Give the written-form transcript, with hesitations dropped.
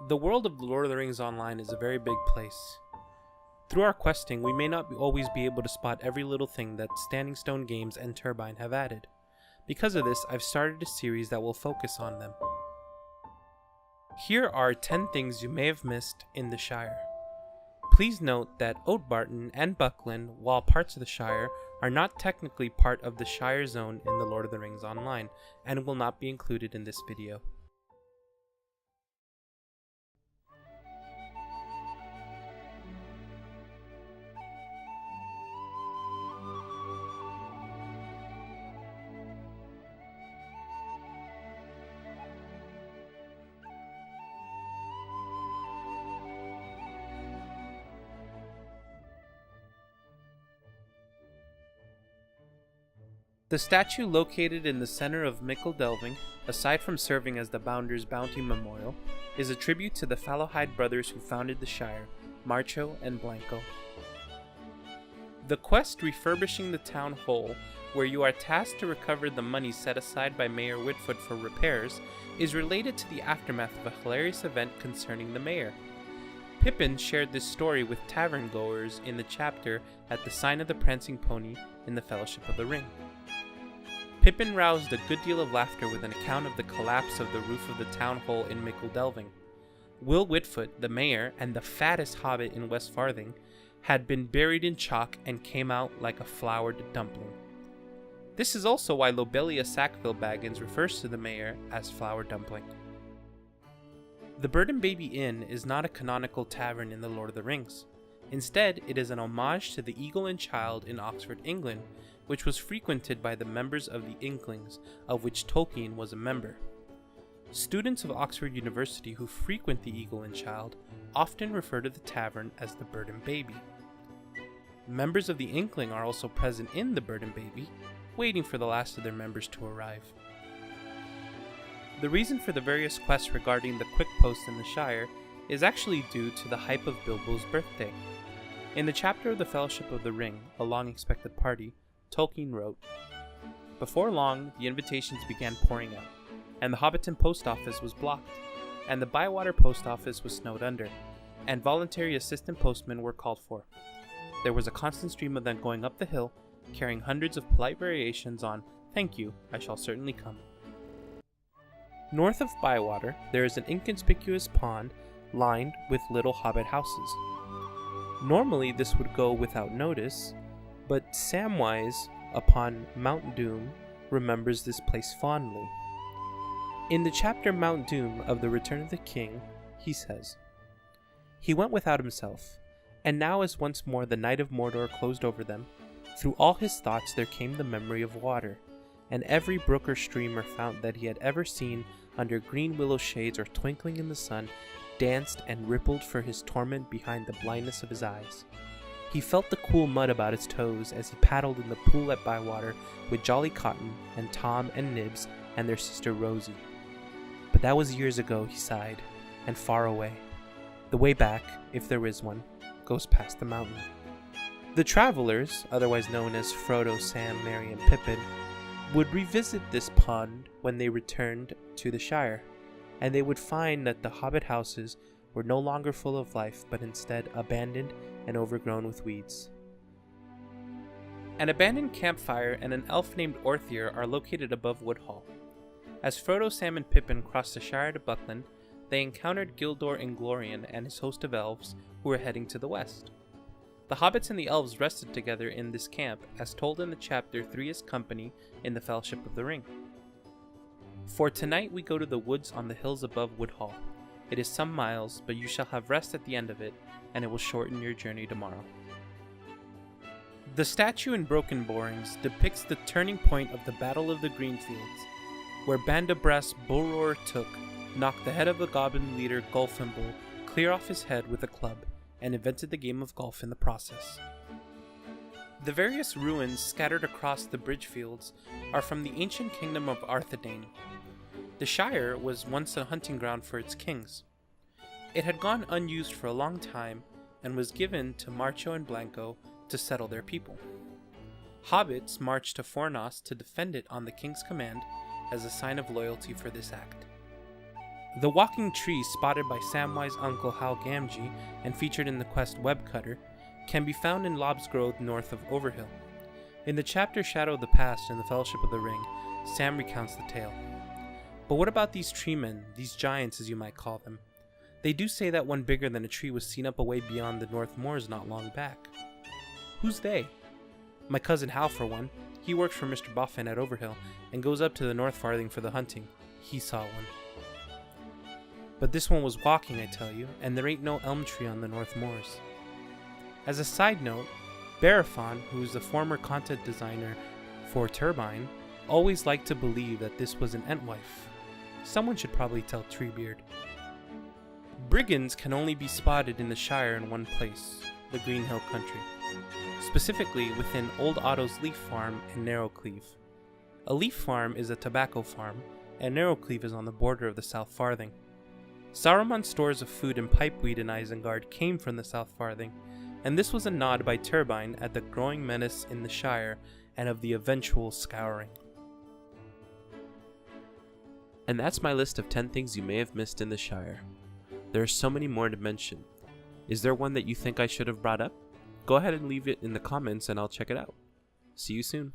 The world of The Lord of the Rings Online is a very big place. Through our questing, we may not always be able to spot every little thing that Standing Stone Games and Turbine have added. Because of this, I've started a series that will focus on them. Here are 10 things you may have missed in the Shire. Please note that Oatbarton and Buckland, while parts of the Shire, are not technically part of the Shire zone in The Lord of the Rings Online, and will not be included in this video. The statue located in the center of Delving, aside from serving as the Bounder's Bounty Memorial, is a tribute to the Fallohide brothers who founded the Shire, Marcho and Blanco. The quest Refurbishing the Town Hall, where you are tasked to recover the money set aside by Mayor Whitfoot for repairs, is related to the aftermath of a hilarious event concerning the mayor. Pippin shared this story with tavern goers in the chapter at the Sign of the Prancing Pony in the Fellowship of the Ring. Pippin roused a good deal of laughter with an account of the collapse of the roof of the town hall in Delving. Will Whitfoot, the mayor, and the fattest hobbit in West Farthing, had been buried in chalk and came out like a floured dumpling. This is also why Lobelia Sackville Baggins refers to the mayor as Flour Dumpling. The Bird and Baby Inn is not a canonical tavern in The Lord of the Rings. Instead, it is an homage to the Eagle and Child in Oxford, England, which was frequented by the members of the Inklings, of which Tolkien was a member. Students of Oxford University who frequent the Eagle and Child often refer to the tavern as the Bird and Baby. Members of the Inkling are also present in the Bird and Baby, waiting for the last of their members to arrive. The reason for the various quests regarding the quick post in the Shire is actually due to the hype of Bilbo's birthday. In the chapter of the Fellowship of the Ring, A Long Expected Party, Tolkien wrote, "Before long, the invitations began pouring out, and the Hobbiton post office was blocked, and the Bywater post office was snowed under, and voluntary assistant postmen were called for. There was a constant stream of them going up the hill, carrying hundreds of polite variations on, 'Thank you, I shall certainly come.'" North of Bywater, there is an inconspicuous pond lined with little hobbit houses. Normally this would go without notice, but Samwise, upon Mount Doom, remembers this place fondly. In the chapter Mount Doom of the Return of the King, he says, "He went without himself, and now as once more the night of Mordor closed over them, through all his thoughts there came the memory of water, and every brook or stream or fountain that he had ever seen under green willow shades or twinkling in the sun danced and rippled for his torment behind the blindness of his eyes. He felt the cool mud about his toes as he paddled in the pool at Bywater with Jolly Cotton and Tom and Nibs and their sister Rosie. But that was years ago," he sighed, "and far away. The way back, if there is one, goes past the mountain." The travelers, otherwise known as Frodo, Sam, Merry, and Pippin, would revisit this pond when they returned to the Shire, and they would find that the hobbit houses were no longer full of life, but instead abandoned and overgrown with weeds. An abandoned campfire and an elf named Orthier are located above Woodhall. As Frodo, Sam, and Pippin crossed the Shire to Buckland, they encountered Gildor Inglorian and his host of elves who were heading to the west. The hobbits and the elves rested together in this camp, as told in the chapter Three's Company in the Fellowship of the Ring. "For tonight we go to the woods on the hills above Woodhall. It is some miles, but you shall have rest at the end of it, and it will shorten your journey tomorrow." The statue in Broken Borings depicts the turning point of the Battle of the Greenfields, where Bandobras Bullroarer Took knocked the head of the goblin leader Golfimble clear off his head with a club, and invented the game of golf in the process. The various ruins scattered across the Bridgefields are from the ancient kingdom of Arthedain. The Shire was once a hunting ground for its kings. It had gone unused for a long time and was given to Marcho and Blanco to settle their people. Hobbits marched to Fornos to defend it on the king's command as a sign of loyalty for this act. The walking tree spotted by Samwise' uncle Hal Gamgee and featured in the quest Webcutter can be found in Lob's Grove north of Overhill. In the chapter Shadow of the Past in the Fellowship of the Ring, Sam recounts the tale. But what about these tree men, these giants as you might call them? They do say that one bigger than a tree was seen up away beyond the North Moors not long back. Who's they? My cousin Hal, for one. He works for Mr. Boffin at Overhill and goes up to the North Farthing for the hunting. He saw one. But this one was walking, I tell you, and there ain't no elm tree on the North Moors. As a side note, Barafon, who is the former content designer for Turbine, always liked to believe that this was an Ent-Wife. Someone should probably tell Treebeard. Brigands can only be spotted in the Shire in one place, the Green Hill Country, specifically within Old Otto's leaf farm and Narrowcleave. A leaf farm is a tobacco farm, and Narrowcleave is on the border of the South Farthing. Saruman's stores of food and pipeweed in Isengard came from the South Farthing, and this was a nod by Turbine at the growing menace in the Shire and of the eventual scouring. And that's my list of 10 things you may have missed in the Shire. There are so many more to mention. Is there one that you think I should have brought up? Go ahead and leave it in the comments and I'll check it out. See you soon.